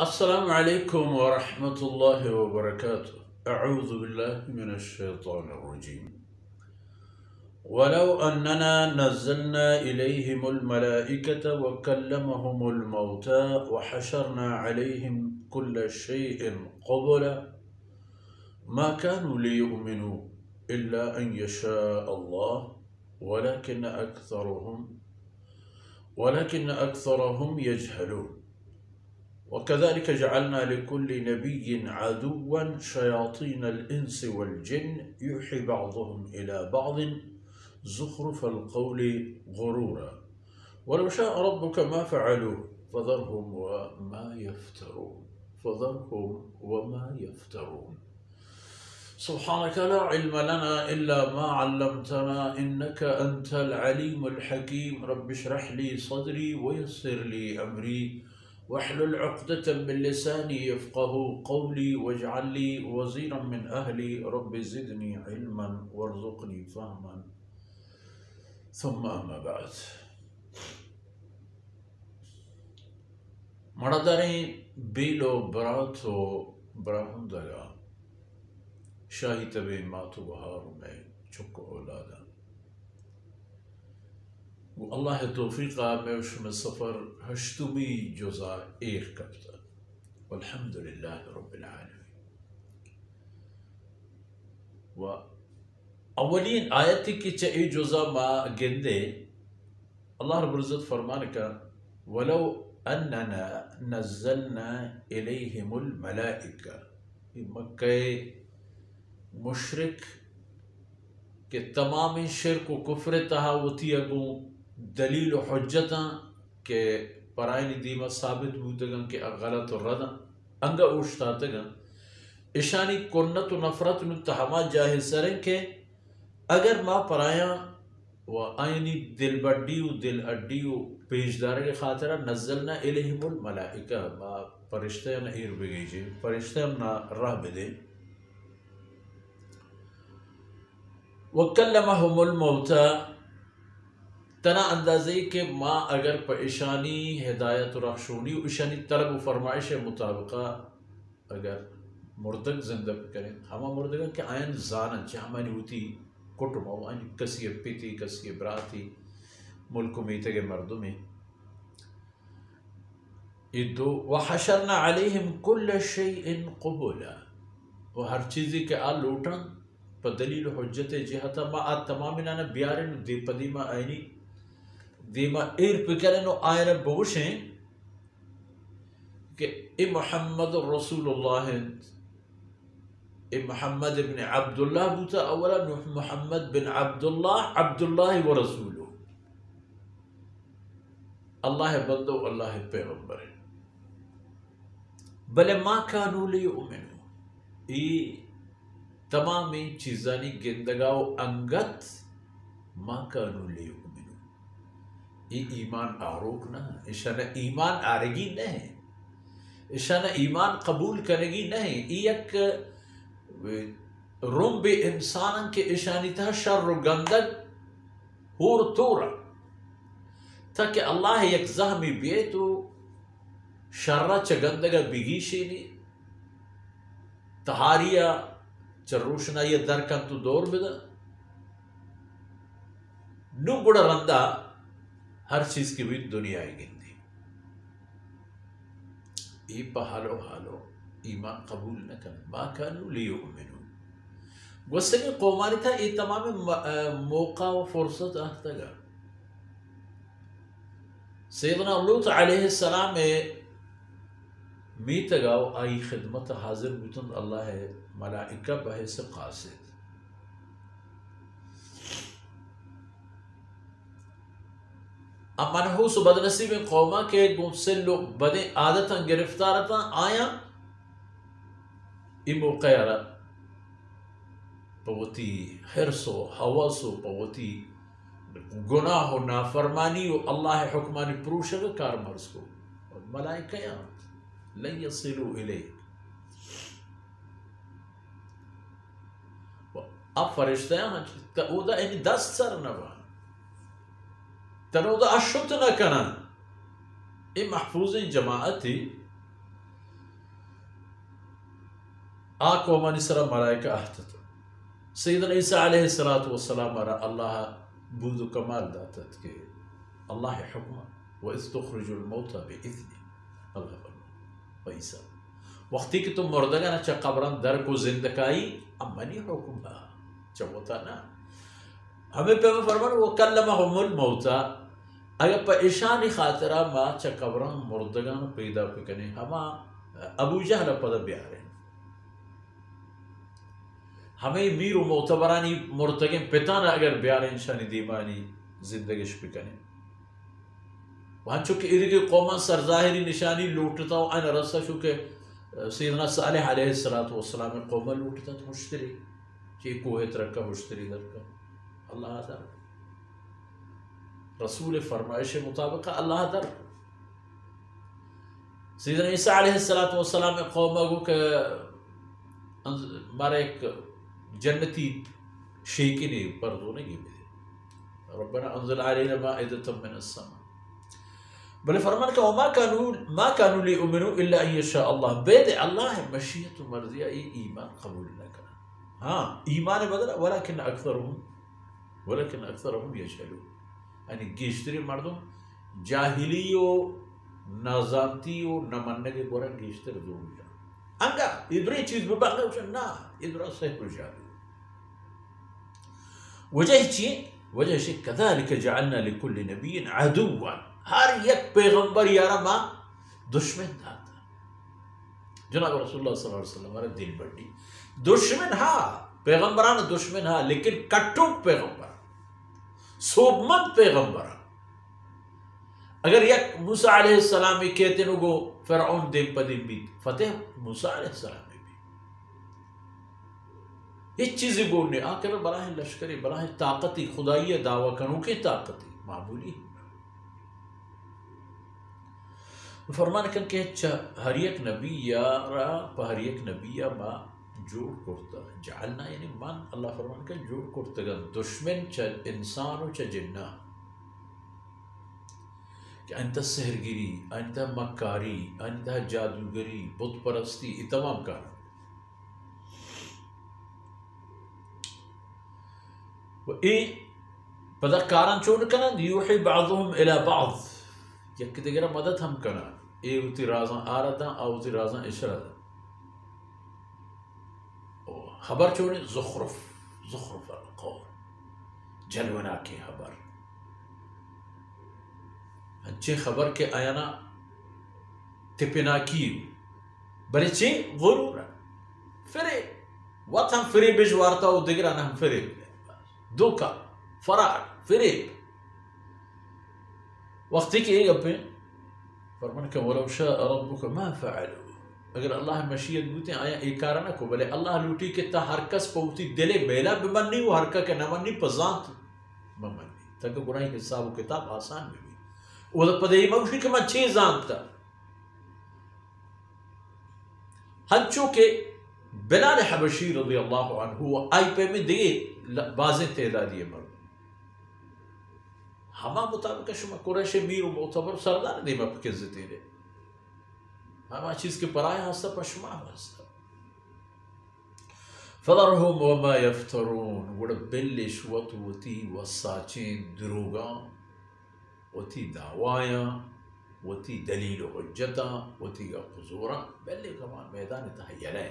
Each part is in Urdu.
السلام عليكم ورحمة الله وبركاته. أعوذ بالله من الشيطان الرجيم. ولو أننا نزلنا إليهم الملائكة وكلمهم الموتى وحشرنا عليهم كل شيء قبلا ما كانوا ليؤمنوا إلا أن يشاء الله ولكن أكثرهم يجهلون. وكذلك جعلنا لكل نبي عدوا شياطين الإنس والجن يوحي بعضهم إلى بعض زخرف القول غرورا ولو شاء ربك ما فعلوه فذرهم وما يفترون. سبحانك لا علم لنا إلا ما علمتنا إنك أنت العليم الحكيم. رب اشرح لي صدري ويسر لي أمري واحلل عقدة من لساني يفقه قولي واجعل لي وزيرا من أهلي. رب زدني علما وارزقني فهما. ثم أما بعد. مردارين بيلو براتو براهندگا شاهی تبین ماتو بهارو میں چکو اولادا و اللہ توفیقا میں وشم سفر ہشتمی جزا ایک کبتا والحمدللہ رب العالمین. و اولین آیتی کی چاہی جزا ما گندے اللہ رب العزت فرمانے کا ولو اننا نزلنا الیہم الملائکہ. مکہ مشرک کہ تمام شرک و کفر تہاوتی اگوں دلیل و حجتاں کہ پرائنی دیمہ ثابت بودگاں کہ غلط و رداں انگا اوشتاتگاں اشانی کنت و نفرت نتہما جاہل سریں کہ اگر ما پرائیاں و آئینی دل بڑی و دل اڈی و پیشدار کے خاطرہ نزلنا الیہم الملائکہ ما پرشتہ نہ ایر بگئی جی پرشتہ نہ راہ بدے. وَكَلَّمَهُمُ الْمَوْتَى تنا اندازی کہ ما اگر پا اشانی ہدایت و رخشونی و اشانی طلب و فرمائش مطابقہ اگر مردگ زندہ کریں ہما مردگا کہ آئین زانن چاہ ہمانی ہوتی کٹم او آئین کسی پیتی کسی براتی ملک میتے کے مردوں میں ادو وحشرنا علیہم کل شیء قبولا و ہر چیزی کے آل لوٹن پا دلیل حجت جہتا ما آت تمامنا نا بیارن دی پا دیما آئینی دیما ایر پکرن و آئین بوشیں کہ اے محمد رسول اللہ اے محمد ابن عبداللہ بوتا اولا محمد بن عبداللہ و رسولو اللہ بندو اللہ پیغمبر بلے ما کانو لیؤمنو ای تمامی چیزانی گندگاو انگت ما کانو لیؤمنو ای ایمان آروک نہ اشانا ایمان آرگی نہیں اشانا ایمان قبول کرنگی نہیں. ای یک رنب انسان کے اشانی تھا شر و گندگ ہور تورا تاکہ اللہ یک زہمی بیے تو شرہ چگندگا بگیشی نی تہاریہ چروشنا یہ درکن تو دور بدا نو گڑا رندہ ہر چیز کی بھی دنیا آئی گندی ای پا حالو ایمان قبول نہ کرن ما کانو لیؤمنو. گوستنی قومانی تھا ای تمام موقع و فرصت آتا گا. سیدنا لوط علیہ السلام میتا گاو آئی خدمت حاضر بوتن اللہ ہے ملائکہ بحث قاصد. اب منحوس و بدنصیب قومہ کے گون سے لوگ بدیں عادتاں گرفتارتاں آیا ای موقع را پوتی حرس و حوث و پوتی گناہ و نافرمانی و اللہ حکمانی پروشگ کار مرز کو ملائکہ لن یصلو الیک. اب فرشتے ہیں تا او دا اینی دست سر نبا تنو دا اشت نکنا ای محفوظ جماعتی آك ومن إسرى ملائكة أهتت سيدنا عيسى عليه الصلاة والسلام أرى الله بوذ كمال داتت الله حكمه وإذ تخرج الموتى بإذنه الله وعيسى وقتی کہ تم مردگا نا چا قبران در کو زندگائی امنی حکم چوتا نا ہمیں پیغمبر فرمان وکلمہم الموتى اگر پا اشانی خاطرہ ما چا قبران مردگا نا پیدا پکنے ہما ابو جہل پدا بیارے ہمیں میر و معتبرانی مرتگن پتانا اگر بیارے انشانی دیمانی زندگیش پکنے وہاں چونکہ ادھے قومان سرظاہری نشانی لوٹتا ہوں این رسا چونکہ سیدنا صالح علیہ السلام قوم لوٹتا تو مشتری چی کوہ ترکا مشتری درکا اللہ در رسول فرمائش مطابق اللہ در سیدنا عیسیٰ علیہ السلام قوم کو کہ مارا ایک جنتی شیکی نے پردو نہیں گئے ربنا انزل علینا مائدتا من السماء بلے فرمان کہ ما كانوا ليؤمنوا الا ان يشاء الله بيد الله مشیت و مرضی ایمان قبول نہ کرا ہاں ایمان بدلا ولكن اکثرهم يجهلون یعنی گیشتری مردم جاہلی و نازانتی و نماننے کے گورا گیشتر دور جا انگا ادھر چیز بباقی ہوشن نا ادھر صحیح ہو جاوی وجہ چی وجہ چی كذلك جعلنا لكل نبي عدوا ہر یک پیغمبر یارا ماں دشمن تھا جناب رسول اللہ صلی اللہ علیہ وسلم ہمارے دل بڑی دشمن ہاں پیغمبران دشمن ہاں لیکن کٹوک پیغمبر سوبمند پیغمبر اگر یک موسیٰ علیہ السلام کہتے ہیں گو فرعون دیم پدیم بیت فتح موسیٰ علیہ السلام بھی یہ چیزیں گوڑنے آکر براہ لشکری براہ طاقتی خدایی دعویٰ کنوں کی طاقتی معمولی فرمان کن کہ ہر یک نبی یارا پا ہر یک نبی یا ما جوڑ کرتا جعلنا یعنی من اللہ فرمان کن جوڑ کرتا گا دشمن چا انسان و چا جنہ کہ انتا سحرگیری انتا مکاری انتا جادوگری بت پرستی یہ تمام کار و ای پدا کاران چون کنن یوحی بعضهم الى بعض یک دیگر مدد ہم کنن اے اوتی رازاں آرداں اوتی رازاں اشرداں خبر چونے زخرف القول جلونا کے خبر اچھے خبر کے آیانا تپناکی بلے چھے غرور فرے وقت ہم فرے بجوارتا ہو دیگرانا ہم فرے دوکا فرار فرے وقتی کہ ایک اپنے فرمان کہ ولو شاء ربک ما فعلوا اگر اللہ مشیت بوتے آیا ایکارا نہ کو بلے اللہ لوٹی کہ تا ہر کس پوتی دلے میلا بمنی و ہر کا نمانی پزانت ممنی تاکہ گناہی حساب و کتاب آسان میں بھی وہ دا پدے موشی کہ من چھے زانتا ہنچو کہ بلال حبشی رضی اللہ عنہ آئی پہ میں دے بازیں تعدادی مرد ہما مطابق شما قریش میر و معتبر سردار دیما پکر زیتے رہے ہما چیز کے پرائے ہستا پر شما ہستا فَذَرْهُمْ وَمَا يَفْتَرُونَ وڑا بلش وطوتی وساچین دروگاں وتی دعوایاں وتی دلیل و حجتاں وتی قصوراں بلے کمان میدان تحیلیں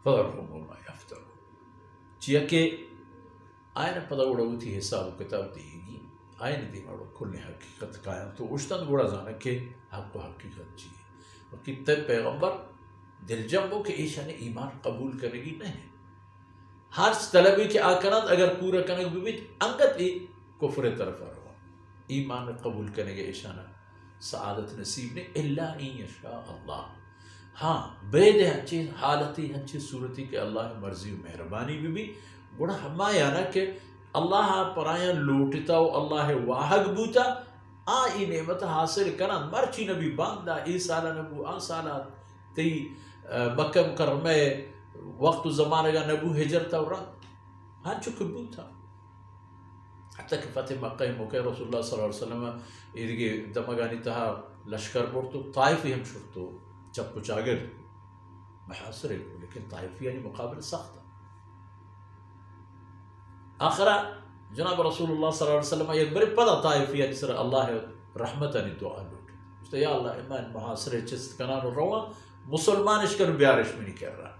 فَذَرْهُمْ وَمَا يَفْتَرُونَ چیا کہ آئین پدا وڑا وتی حساب و کتاب دے گی آئین دیمارو کل حقیقت قائم تو اشتن گوڑا زانا کہ حق و حقیقت چیئے وقتی تب پیغمبر دل جنبو کہ ایشان ایمان قبول کرے گی نہیں ہر طلبی کے آکرات اگر پورا کرنے گی بیت انگت ای کفر طرف آرہا ایمان قبول کرنے گے ایشان سعادت نصیب نے اللہ ان یشاء اللہ ہاں بید ہنچی حالتی ہنچی صورتی کہ اللہ مرضی و مہربانی بھی گوڑا ہما یانا کہ اللہ پرایاں لوٹتا و اللہ واحق بوتا آئی نعمت حاصل کرن مرچی نبی باندہ ای سالہ نبو آن سالہ تی مکہ مکرمہ وقت و زمانہ گا نبو حجرتا و رات ہاں چکر بوتا حتی کہ فتح مکہ موقع رسول اللہ صلی اللہ علیہ وسلم ادھگی دمگانی تہا لشکر بورتو طائفی ہم شرطو چپ چاگر محاصر کو، لیکن طائفی یعنی مقابل سخت. آخرا جناب رسول اللہ صلی اللہ علیہ وسلم یک بری پدا طائفی یعنی سر اللہ رحمت یعنی دعا لوٹی. اس یا اللہ ایمان محاصر چست کنان روا مسلمانش کر بیارش منی کر رہا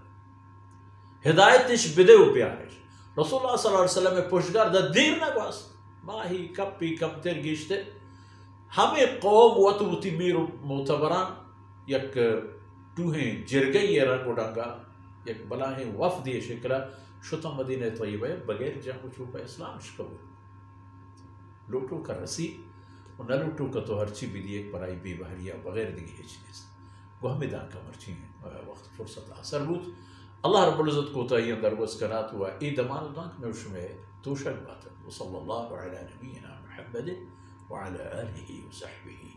ہدایتش بدے و بیارش. رسول اللہ صلی اللہ علیہ وسلم پشگار دا دیر نہ گواس ماہی کپی کم تیر گیشتے ہمیں قوم وطوتی میر معتبران یک توہیں جرگئی رنگ ڈنگا یک بلاہیں وفدی شکلہ شتا مدینہ طیبہ بغیر جہاں چوپا اسلام شکو لوٹو کا رسی و نہ لوٹو کا تو ہرچی بھی دی ایک برائی بی بحریہ بغیر دیگی ہیچ نیست وہ ہمیں دان کا مرچی ہیں وقت فرصت حاصل بود. اللہ رب العزت کو تائی اندر وز کرات ہوا ای دمان دانک میں اس میں توشک باتا. وصلی اللہ علی نبینا محمد وعلى آلہ وصحبہ